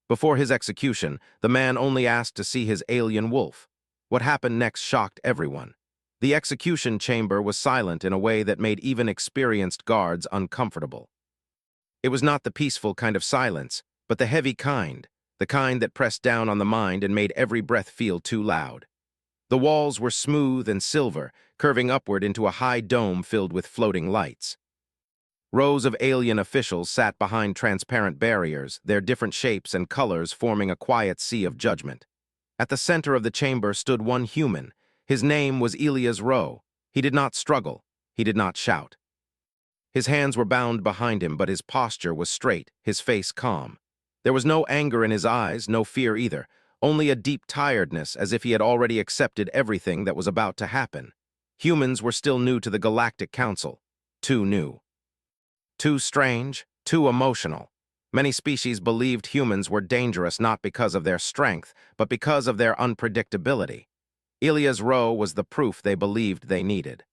Before his execution, the man only asked to see his alien wolf. What happened next shocked everyone. The execution chamber was silent in a way that made even experienced guards uncomfortable. It was not the peaceful kind of silence, but the heavy kind, the kind that pressed down on the mind and made every breath feel too loud. The walls were smooth and silver, curving upward into a high dome filled with floating lights. Rows of alien officials sat behind transparent barriers, their different shapes and colors forming a quiet sea of judgment. At the center of the chamber stood one human. His name was Elias Rowe. He did not struggle. He did not shout. His hands were bound behind him, but his posture was straight, his face calm. There was no anger in his eyes, no fear either, only a deep tiredness, as if he had already accepted everything that was about to happen. Humans were still new to the Galactic Council. Too new. Too strange, too emotional. Many species believed humans were dangerous not because of their strength, but because of their unpredictability. Elias Rowe was the proof they believed they needed.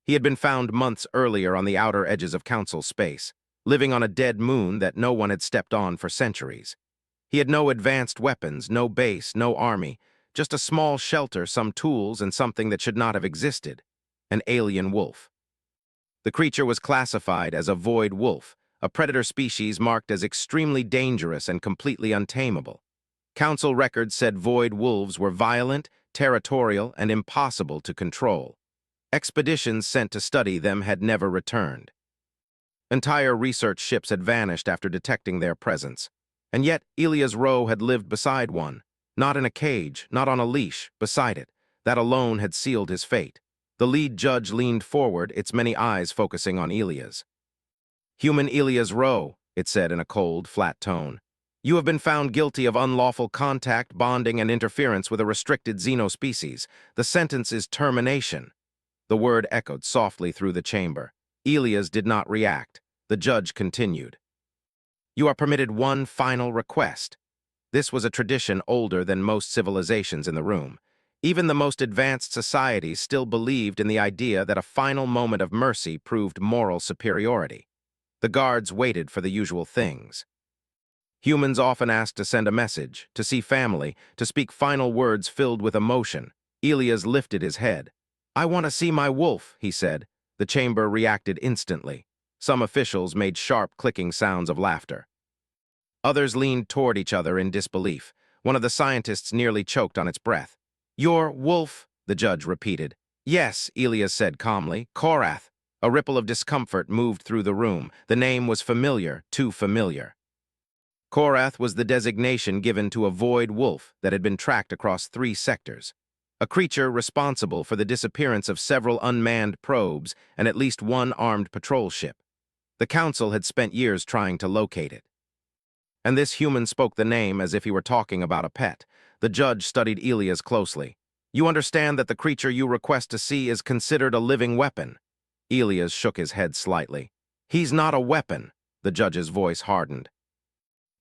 He had been found months earlier on the outer edges of Council space, living on a dead moon that no one had stepped on for centuries. He had no advanced weapons, no base, no army, just a small shelter, some tools, and something that should not have existed: an alien wolf. The creature was classified as a void wolf, a predator species marked as extremely dangerous and completely untamable. Council records said void wolves were violent, territorial, and impossible to control. Expeditions sent to study them had never returned. Entire research ships had vanished after detecting their presence. And yet, Elias Rowe had lived beside one, not in a cage, not on a leash, beside it. That alone had sealed his fate. The lead judge leaned forward, its many eyes focusing on Elias. "Human Elias Rowe," it said in a cold, flat tone, "you have been found guilty of unlawful contact, bonding, and interference with a restricted xenospecies. The sentence is termination." The word echoed softly through the chamber. Elias did not react. The judge continued. "You are permitted one final request." This was a tradition older than most civilizations in the room. Even the most advanced societies still believed in the idea that a final moment of mercy proved moral superiority. The guards waited for the usual things. Humans often asked to send a message, to see family, to speak final words filled with emotion. Elias lifted his head. "I want to see my wolf," he said. The chamber reacted instantly. Some officials made sharp, clicking sounds of laughter. Others leaned toward each other in disbelief. One of the scientists nearly choked on its breath. "Your wolf," the judge repeated. "Yes," Elias said calmly. "Korath." A ripple of discomfort moved through the room. The name was familiar, too familiar. Korath was the designation given to a void wolf that had been tracked across 3 sectors. A creature responsible for the disappearance of several unmanned probes and at least one armed patrol ship. The council had spent years trying to locate it. And this human spoke the name as if he were talking about a pet. The judge studied Elias closely. "You understand that the creature you request to see is considered a living weapon?" Elias shook his head slightly. "He's not a weapon." The judge's voice hardened.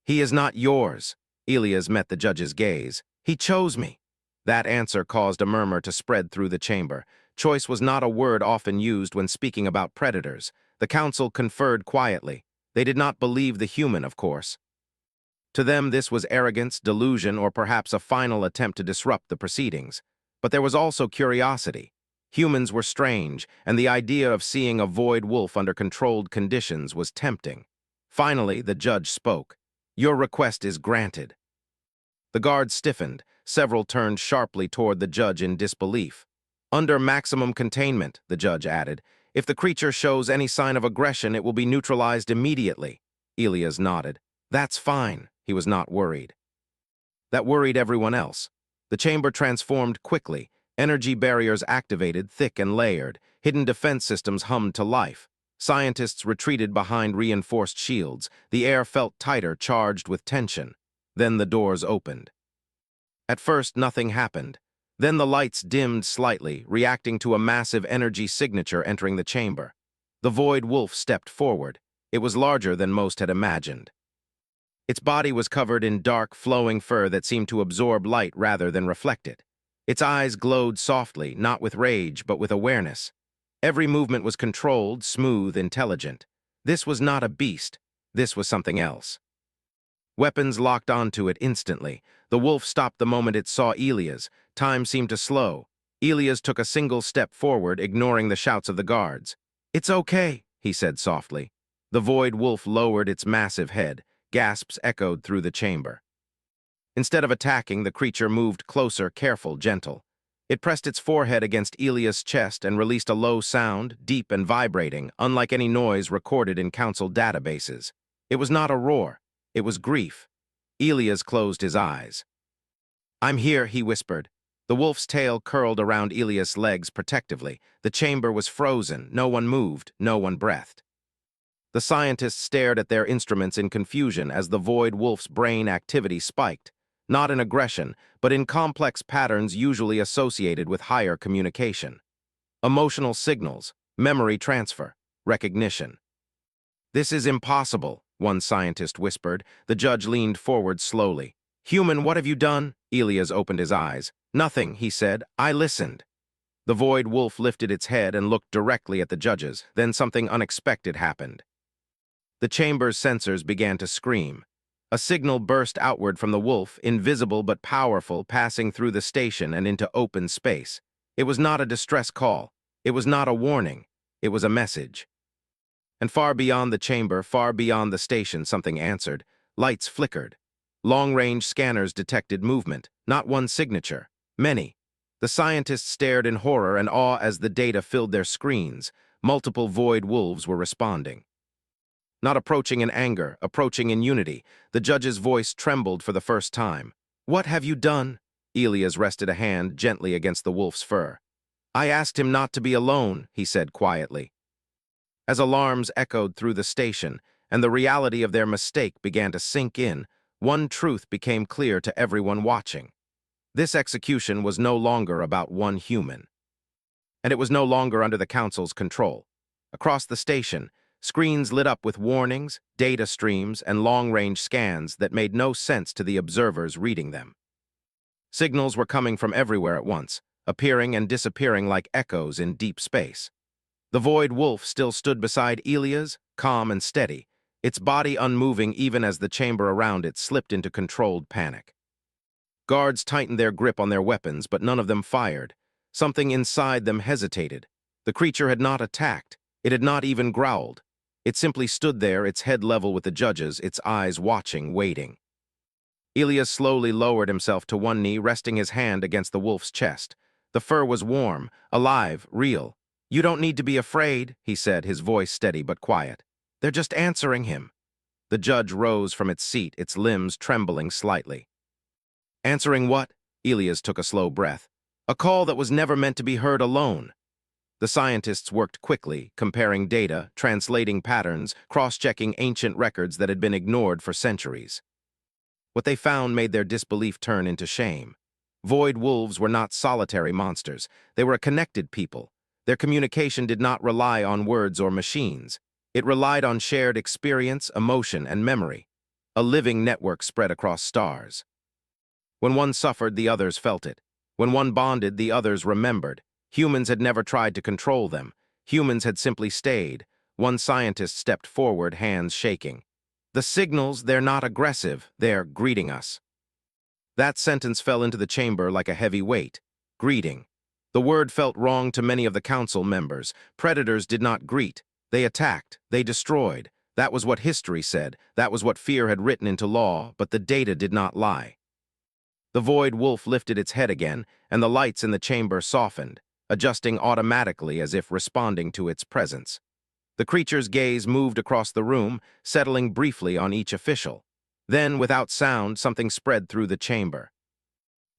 "He is not yours." Elias met the judge's gaze. "He chose me." That answer caused a murmur to spread through the chamber. Choice was not a word often used when speaking about predators. The council conferred quietly. They did not believe the human, of course. To them, this was arrogance, delusion, or perhaps a final attempt to disrupt the proceedings. But there was also curiosity. Humans were strange, and the idea of seeing a void wolf under controlled conditions was tempting. Finally, the judge spoke. "Your request is granted." The guards stiffened. Several turned sharply toward the judge in disbelief. "Under maximum containment," the judge added. "If the creature shows any sign of aggression, it will be neutralized immediately." Elias nodded. "That's fine." He was not worried. That worried everyone else. The chamber transformed quickly. Energy barriers activated, thick and layered. Hidden defense systems hummed to life. Scientists retreated behind reinforced shields. The air felt tighter, charged with tension. Then the doors opened. At first, nothing happened. Then the lights dimmed slightly, reacting to a massive energy signature entering the chamber. The void wolf stepped forward. It was larger than most had imagined. Its body was covered in dark, flowing fur that seemed to absorb light rather than reflect it. Its eyes glowed softly, not with rage, but with awareness. Every movement was controlled, smooth, intelligent. This was not a beast. This was something else. Weapons locked onto it instantly. The wolf stopped the moment it saw Elias. Time seemed to slow. Elias took a single step forward, ignoring the shouts of the guards. "It's okay," he said softly. The void wolf lowered its massive head. Gasps echoed through the chamber. Instead of attacking, the creature moved closer, careful, gentle. It pressed its forehead against Elias' chest and released a low sound, deep and vibrating, unlike any noise recorded in council databases. It was not a roar. It was grief. Elias closed his eyes. "I'm here," he whispered. The wolf's tail curled around Elias' legs protectively. The chamber was frozen. No one moved. No one breathed. The scientists stared at their instruments in confusion as the void wolf's brain activity spiked, not in aggression, but in complex patterns usually associated with higher communication. Emotional signals, memory transfer, recognition. "This is impossible," one scientist whispered. The judge leaned forward slowly. "Human, what have you done?" Elias opened his eyes. "Nothing," he said. "I listened." The void wolf lifted its head and looked directly at the judges. Then something unexpected happened. The chamber's sensors began to scream. A signal burst outward from the wolf, invisible but powerful, passing through the station and into open space. It was not a distress call. It was not a warning. It was a message. And far beyond the chamber, far beyond the station, something answered. Lights flickered. Long-range scanners detected movement, not one signature, many. The scientists stared in horror and awe as the data filled their screens. Multiple void wolves were responding. Not approaching in anger, approaching in unity. The judge's voice trembled for the first time. "What have you done?" Elias rested a hand gently against the wolf's fur. "I asked him not to be alone," he said quietly. As alarms echoed through the station and the reality of their mistake began to sink in, one truth became clear to everyone watching. This execution was no longer about one human. And it was no longer under the council's control. Across the station, screens lit up with warnings, data streams, and long-range scans that made no sense to the observers reading them. Signals were coming from everywhere at once, appearing and disappearing like echoes in deep space. The void wolf still stood beside Elias, calm and steady, its body unmoving even as the chamber around it slipped into controlled panic. Guards tightened their grip on their weapons, but none of them fired. Something inside them hesitated. The creature had not attacked. It had not even growled. It simply stood there, its head level with the judges, its eyes watching, waiting. Elias slowly lowered himself to one knee, resting his hand against the wolf's chest. The fur was warm, alive, real. "You don't need to be afraid," he said, his voice steady but quiet. "They're just answering him." The judge rose from its seat, its limbs trembling slightly. "Answering what?" Elias took a slow breath. "A call that was never meant to be heard alone." The scientists worked quickly, comparing data, translating patterns, cross-checking ancient records that had been ignored for centuries. What they found made their disbelief turn into shame. Void wolves were not solitary monsters. They were a connected people. Their communication did not rely on words or machines. It relied on shared experience, emotion, and memory. A living network spread across stars. When one suffered, the others felt it. When one bonded, the others remembered. Humans had never tried to control them. Humans had simply stayed. One scientist stepped forward, hands shaking. "The signals, they're not aggressive, they're greeting us." That sentence fell into the chamber like a heavy weight. Greeting. The word felt wrong to many of the council members. Predators did not greet. They attacked. They destroyed. That was what history said. That was what fear had written into law, but the data did not lie. The void wolf lifted its head again, and the lights in the chamber softened, adjusting automatically as if responding to its presence. The creature's gaze moved across the room, settling briefly on each official. Then, without sound, something spread through the chamber.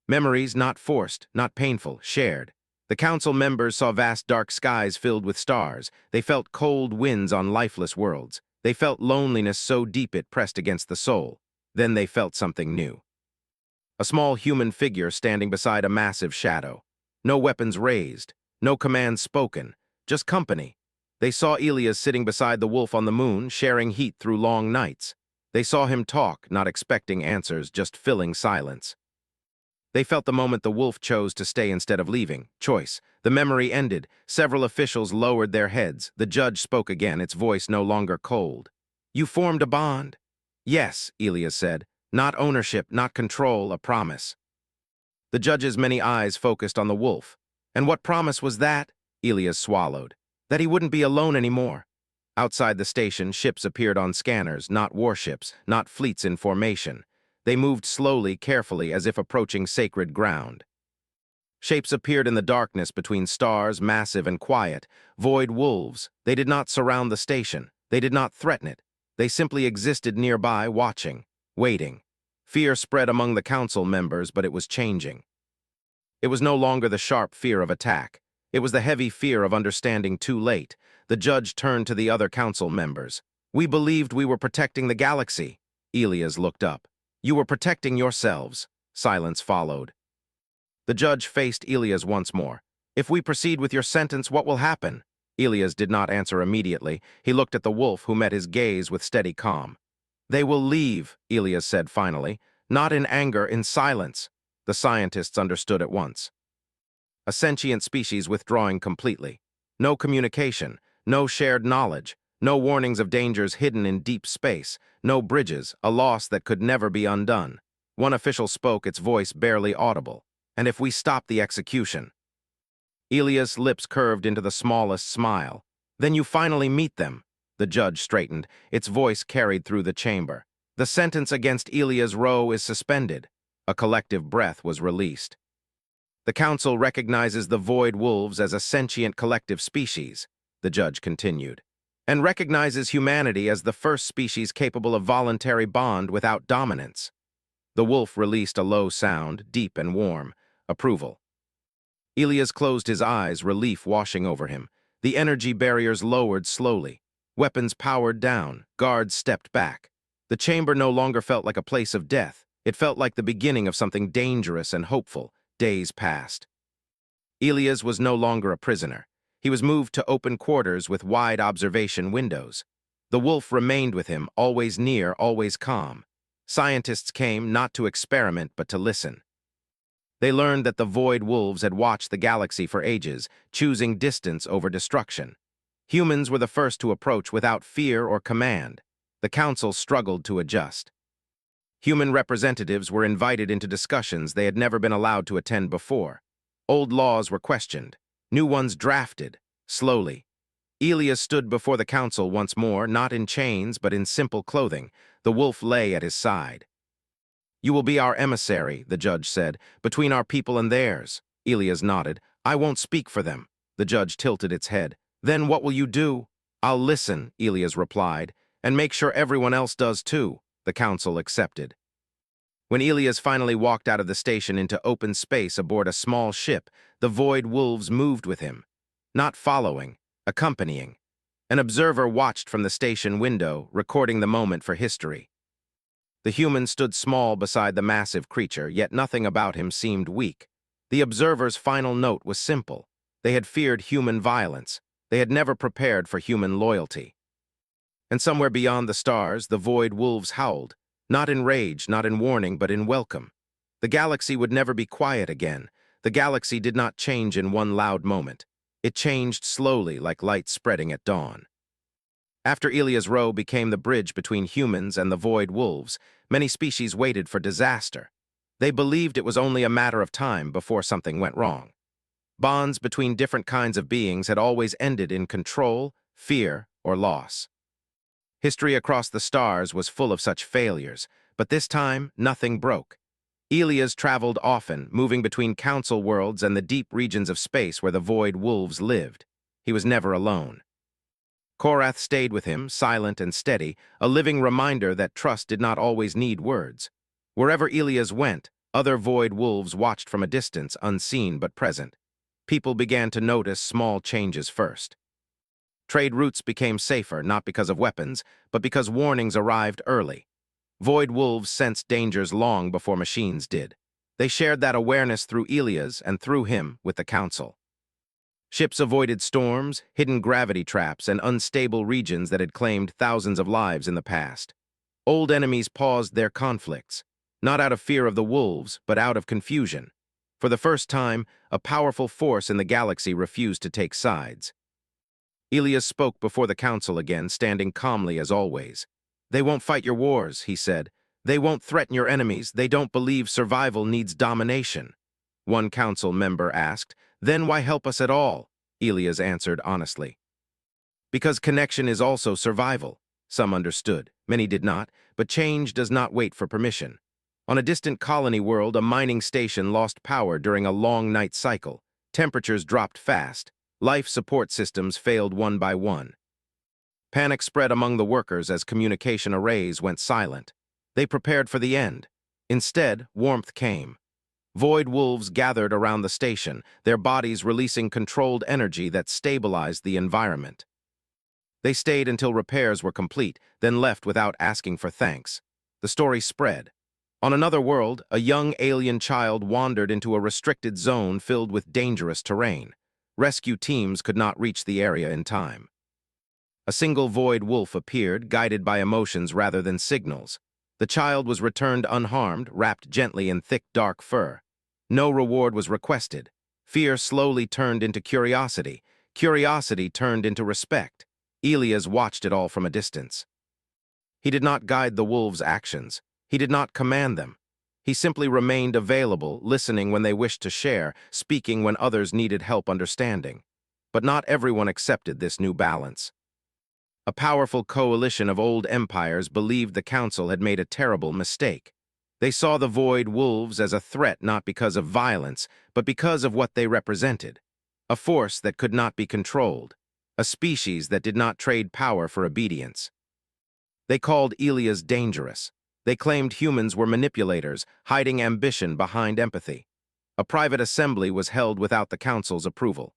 Memories not forced, not painful, shared. The council members saw vast dark skies filled with stars. They felt cold winds on lifeless worlds. They felt loneliness so deep it pressed against the soul. Then they felt something new. A small human figure standing beside a massive shadow. No weapons raised, no commands spoken, just company. They saw Elias sitting beside the wolf on the moon, sharing heat through long nights. They saw him talk, not expecting answers, just filling silence. They felt the moment the wolf chose to stay instead of leaving. Choice. The memory ended. Several officials lowered their heads. The judge spoke again, its voice no longer cold. "You formed a bond?" "Yes," Elias said. Not ownership, not control, a promise. The judge's many eyes focused on the wolf. And what promise was that? Elias swallowed. That he wouldn't be alone anymore. Outside the station, ships appeared on scanners, not warships, not fleets in formation. They moved slowly, carefully, as if approaching sacred ground. Shapes appeared in the darkness between stars, massive and quiet. Void wolves. They did not surround the station. They did not threaten it. They simply existed nearby, watching, waiting. Fear spread among the council members, but it was changing. It was no longer the sharp fear of attack. It was the heavy fear of understanding too late. The judge turned to the other council members. We believed we were protecting the galaxy. Elias looked up. You were protecting yourselves. Silence followed. The judge faced Elias once more. If we proceed with your sentence, what will happen? Elias did not answer immediately. He looked at the wolf, who met his gaze with steady calm. They will leave, Elias said finally. Not in anger, in silence. The scientists understood at once. A sentient species withdrawing completely. No communication, no shared knowledge, no warnings of dangers hidden in deep space, no bridges, a loss that could never be undone. One official spoke, its voice barely audible. And if we stop the execution? Elias' lips curved into the smallest smile. Then you finally meet them. The judge straightened. Its voice carried through the chamber. The sentence against Elias Rowe is suspended. A collective breath was released. The council recognizes the void wolves as a sentient collective species, the judge continued, and recognizes humanity as the first species capable of voluntary bond without dominance. The wolf released a low sound, deep and warm. Approval. Elias closed his eyes, relief washing over him. The energy barriers lowered slowly. Weapons powered down. Guards stepped back. The chamber no longer felt like a place of death. It felt like the beginning of something dangerous and hopeful. Days passed. Elias was no longer a prisoner. He was moved to open quarters with wide observation windows. The wolf remained with him, always near, always calm. Scientists came not to experiment, but to listen. They learned that the void wolves had watched the galaxy for ages, choosing distance over destruction. Humans were the first to approach without fear or command. The council struggled to adjust. Human representatives were invited into discussions they had never been allowed to attend before. Old laws were questioned, new ones drafted, slowly. Elias stood before the council once more, not in chains, but in simple clothing. The wolf lay at his side. You will be our emissary, the judge said, between our people and theirs. Elias nodded. I won't speak for them. The judge tilted its head. Then what will you do? I'll listen, Elias replied, and make sure everyone else does too. The council accepted. When Elias finally walked out of the station into open space aboard a small ship, the void wolves moved with him. Not following, accompanying. An observer watched from the station window, recording the moment for history. The human stood small beside the massive creature, yet nothing about him seemed weak. The observer's final note was simple. They had feared human violence. They had never prepared for human loyalty. And somewhere beyond the stars, the void wolves howled, not in rage, not in warning, but in welcome. The galaxy would never be quiet again. The galaxy did not change in one loud moment. It changed slowly, like light spreading at dawn. After Elias Rowe became the bridge between humans and the void wolves, many species waited for disaster. They believed it was only a matter of time before something went wrong. Bonds between different kinds of beings had always ended in control, fear, or loss. History across the stars was full of such failures, but this time, nothing broke. Elias traveled often, moving between council worlds and the deep regions of space where the void wolves lived. He was never alone. Korath stayed with him, silent and steady, a living reminder that trust did not always need words. Wherever Elias went, other void wolves watched from a distance, unseen but present. People began to notice small changes first. Trade routes became safer, not because of weapons, but because warnings arrived early. Void wolves sensed dangers long before machines did. They shared that awareness through Elias and through him with the council. Ships avoided storms, hidden gravity traps, and unstable regions that had claimed thousands of lives in the past. Old enemies paused their conflicts, not out of fear of the wolves, but out of confusion. For the first time, a powerful force in the galaxy refused to take sides. Elias spoke before the council again, standing calmly as always. They won't fight your wars, he said. They won't threaten your enemies. They don't believe survival needs domination. One council member asked. Then why help us at all? Elias answered honestly. Because connection is also survival. Some understood, many did not, but change does not wait for permission. On a distant colony world, a mining station lost power during a long night cycle. Temperatures dropped fast. Life support systems failed one by one. Panic spread among the workers as communication arrays went silent. They prepared for the end. Instead, warmth came. Void wolves gathered around the station, their bodies releasing controlled energy that stabilized the environment. They stayed until repairs were complete, then left without asking for thanks. The story spread. On another world, a young alien child wandered into a restricted zone filled with dangerous terrain. Rescue teams could not reach the area in time. A single void wolf appeared, guided by emotions rather than signals. The child was returned unharmed, wrapped gently in thick, dark fur. No reward was requested. Fear slowly turned into curiosity. Curiosity turned into respect. Elias watched it all from a distance. He did not guide the wolves' actions. He did not command them. He simply remained available, listening when they wished to share, speaking when others needed help understanding. But not everyone accepted this new balance. A powerful coalition of old empires believed the council had made a terrible mistake. They saw the void wolves as a threat not because of violence, but because of what they represented. A force that could not be controlled. A species that did not trade power for obedience. They called Elias dangerous. They claimed humans were manipulators, hiding ambition behind empathy. A private assembly was held without the council's approval.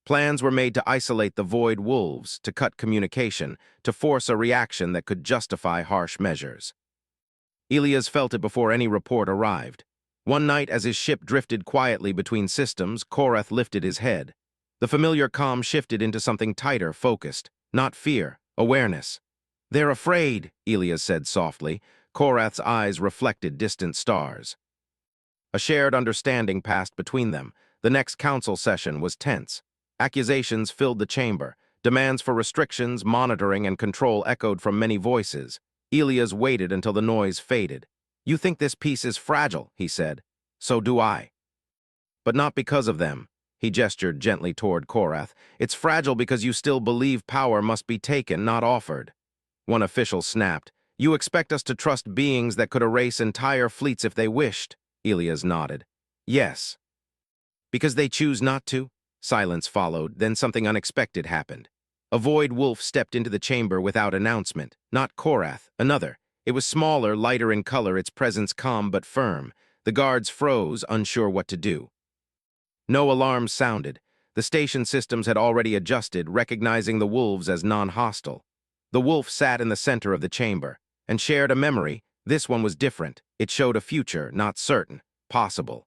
Plans were made to isolate the void wolves, to cut communication, to force a reaction that could justify harsh measures. Elias felt it before any report arrived. One night, as his ship drifted quietly between systems, Korath lifted his head. The familiar calm shifted into something tighter, focused. Not fear, awareness. "They're afraid," Elias said softly. Korath's eyes reflected distant stars. A shared understanding passed between them. The next council session was tense. Accusations filled the chamber. Demands for restrictions, monitoring, and control echoed from many voices. Elias waited until the noise faded. "You think this peace is fragile," he said. "So do I." "But not because of them." He gestured gently toward Korath. "It's fragile because you still believe power must be taken, not offered." One official snapped. "You expect us to trust beings that could erase entire fleets if they wished?" Elias nodded. "Yes." "Because they choose not to?" Silence followed, then something unexpected happened. A void wolf stepped into the chamber without announcement. Not Korath, another. It was smaller, lighter in color, its presence calm but firm. The guards froze, unsure what to do. No alarms sounded. The station systems had already adjusted, recognizing the wolves as non-hostile. The wolf sat in the center of the chamber, and shared a memory. This one was different. It showed a future, not certain, possible.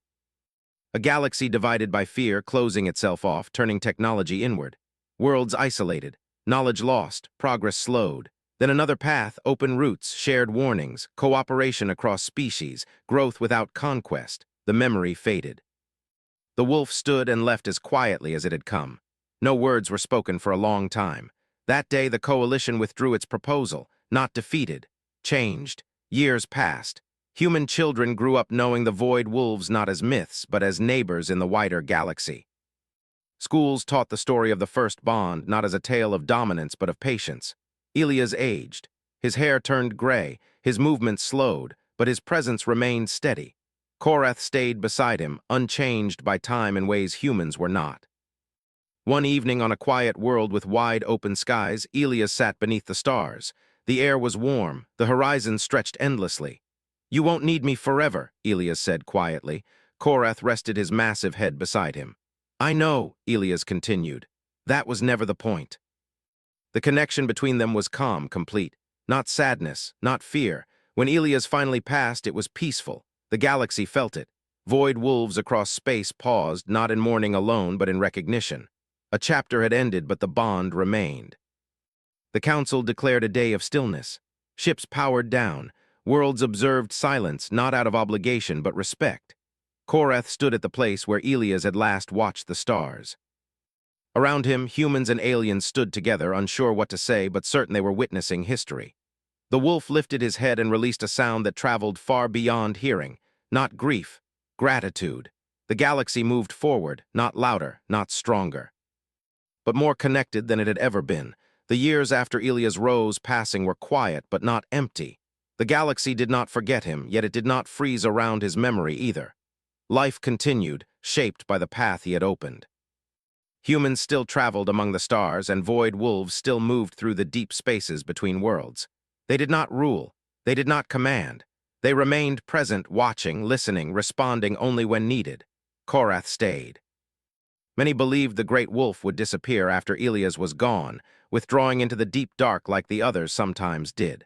A galaxy divided by fear, closing itself off, turning technology inward. Worlds isolated, knowledge lost, progress slowed. Then another path, open routes, shared warnings, cooperation across species, growth without conquest. The memory faded. The wolf stood and left as quietly as it had come. No words were spoken for a long time. That day, the coalition withdrew its proposal, not defeated, changed. Years passed. Human children grew up knowing the void wolves not as myths, but as neighbors in the wider galaxy. Schools taught the story of the first bond, not as a tale of dominance, but of patience. Elias aged. His hair turned gray, his movements slowed, but his presence remained steady. Korath stayed beside him, unchanged by time in ways humans were not. One evening on a quiet world with wide open skies, Elias sat beneath the stars. The air was warm, the horizon stretched endlessly. "You won't need me forever," Elias said quietly. Korath rested his massive head beside him. "I know," Elias continued. "That was never the point." The connection between them was calm, complete. Not sadness, not fear. When Elias finally passed, it was peaceful. The galaxy felt it. Void wolves across space paused, not in mourning alone, but in recognition. A chapter had ended, but the bond remained. The council declared a day of stillness. Ships powered down. Worlds observed silence, not out of obligation, but respect. Korath stood at the place where Elias had last watched the stars. Around him, humans and aliens stood together, unsure what to say, but certain they were witnessing history. The wolf lifted his head and released a sound that traveled far beyond hearing. Not grief, gratitude. The galaxy moved forward, not louder, not stronger, but more connected than it had ever been. The years after Elias Rowe's passing were quiet but not empty. The galaxy did not forget him, yet it did not freeze around his memory either. Life continued, shaped by the path he had opened. Humans still traveled among the stars, and void wolves still moved through the deep spaces between worlds. They did not rule. They did not command. They remained present, watching, listening, responding only when needed. Korath stayed. Many believed the great wolf would disappear after Elias was gone, withdrawing into the deep dark like the others sometimes did.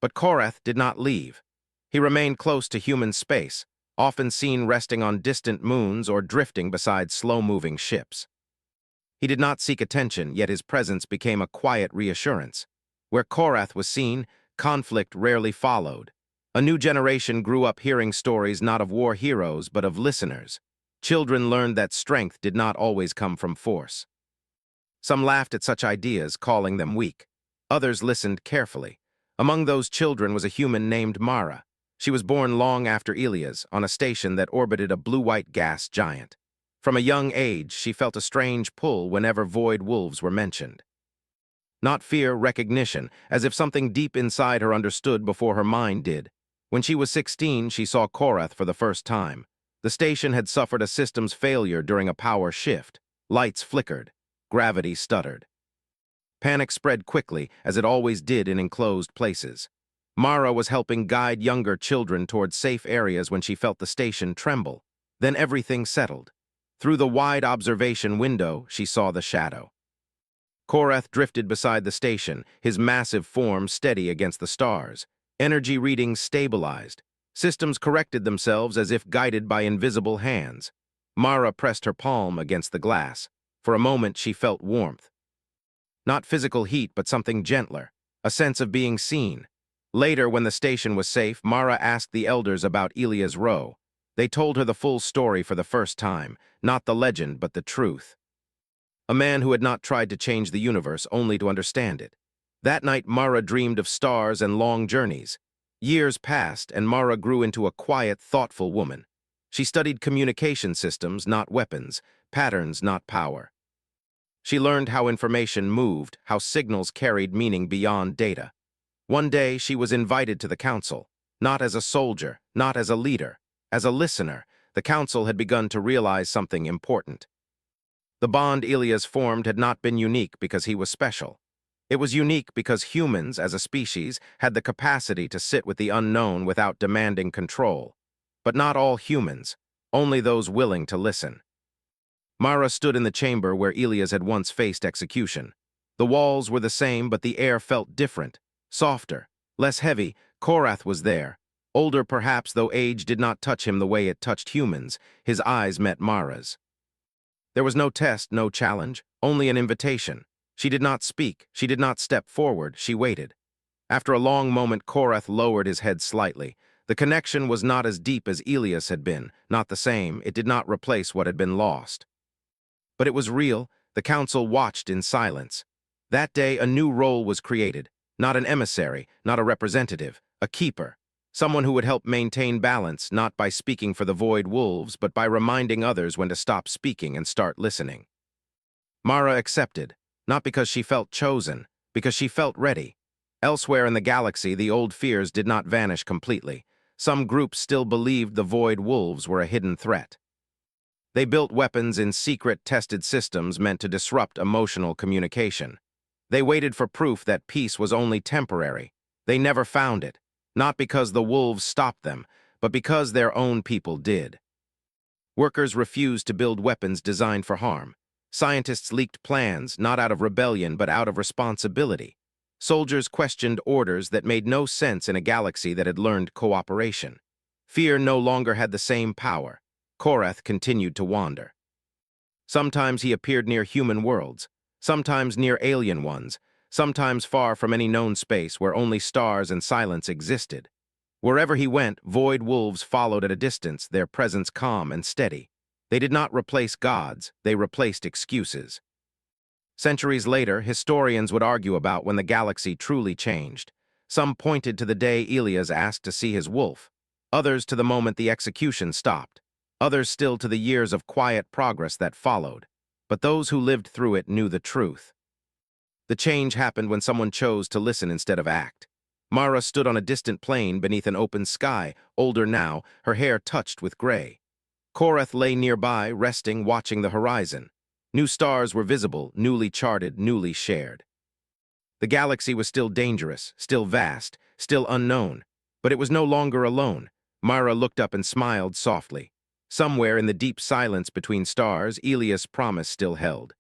But Korath did not leave. He remained close to human space, often seen resting on distant moons or drifting beside slow-moving ships. He did not seek attention, yet his presence became a quiet reassurance. Where Korath was seen, conflict rarely followed. A new generation grew up hearing stories not of war heroes, but of listeners. Children learned that strength did not always come from force. Some laughed at such ideas, calling them weak. Others listened carefully. Among those children was a human named Mara. She was born long after Elias, on a station that orbited a blue-white gas giant. From a young age, she felt a strange pull whenever void wolves were mentioned. Not fear, recognition, as if something deep inside her understood before her mind did. When she was 16, she saw Korath for the first time. The station had suffered a systems failure during a power shift. Lights flickered. Gravity stuttered. Panic spread quickly, as it always did in enclosed places. Mara was helping guide younger children towards safe areas when she felt the station tremble. Then everything settled. Through the wide observation window, she saw the shadow. Korath drifted beside the station, his massive form steady against the stars. Energy readings stabilized. Systems corrected themselves as if guided by invisible hands. Mara pressed her palm against the glass. For a moment, she felt warmth. Not physical heat, but something gentler, a sense of being seen. Later, when the station was safe, Mara asked the elders about Elias Rowe. They told her the full story for the first time, not the legend, but the truth. A man who had not tried to change the universe, only to understand it. That night, Mara dreamed of stars and long journeys. Years passed, and Mara grew into a quiet, thoughtful woman. She studied communication systems, not weapons, patterns, not power. She learned how information moved, how signals carried meaning beyond data. One day, she was invited to the council, not as a soldier, not as a leader. As a listener, the council had begun to realize something important. The bond Elias formed had not been unique because he was special. It was unique because humans, as a species, had the capacity to sit with the unknown without demanding control. But not all humans, only those willing to listen. Mara stood in the chamber where Elias had once faced execution. The walls were the same, but the air felt different, softer, less heavy. Korath was there. Older perhaps, though age did not touch him the way it touched humans. His eyes met Mara's. There was no test, no challenge, only an invitation. She did not speak, she did not step forward, she waited. After a long moment, Korath lowered his head slightly. The connection was not as deep as Elias had been, not the same. It did not replace what had been lost. But it was real. The council watched in silence. That day, a new role was created. Not an emissary, not a representative, a keeper. Someone who would help maintain balance, not by speaking for the void wolves, but by reminding others when to stop speaking and start listening. Mara accepted, not because she felt chosen, because she felt ready. Elsewhere in the galaxy, the old fears did not vanish completely. Some groups still believed the void wolves were a hidden threat. They built weapons in secret, tested systems meant to disrupt emotional communication. They waited for proof that peace was only temporary. They never found it, not because the wolves stopped them, but because their own people did. Workers refused to build weapons designed for harm. Scientists leaked plans, not out of rebellion, but out of responsibility. Soldiers questioned orders that made no sense in a galaxy that had learned cooperation. Fear no longer had the same power. Korath continued to wander. Sometimes he appeared near human worlds, sometimes near alien ones, sometimes far from any known space where only stars and silence existed. Wherever he went, void wolves followed at a distance, their presence calm and steady. They did not replace gods, they replaced excuses. Centuries later, historians would argue about when the galaxy truly changed. Some pointed to the day Elias asked to see his wolf, others to the moment the execution stopped, others still to the years of quiet progress that followed. But those who lived through it knew the truth. The change happened when someone chose to listen instead of act. Mara stood on a distant plain beneath an open sky, older now, her hair touched with gray. Korath lay nearby, resting, watching the horizon. New stars were visible, newly charted, newly shared. The galaxy was still dangerous, still vast, still unknown. But it was no longer alone. Mara looked up and smiled softly. Somewhere in the deep silence between stars, Elias' promise still held.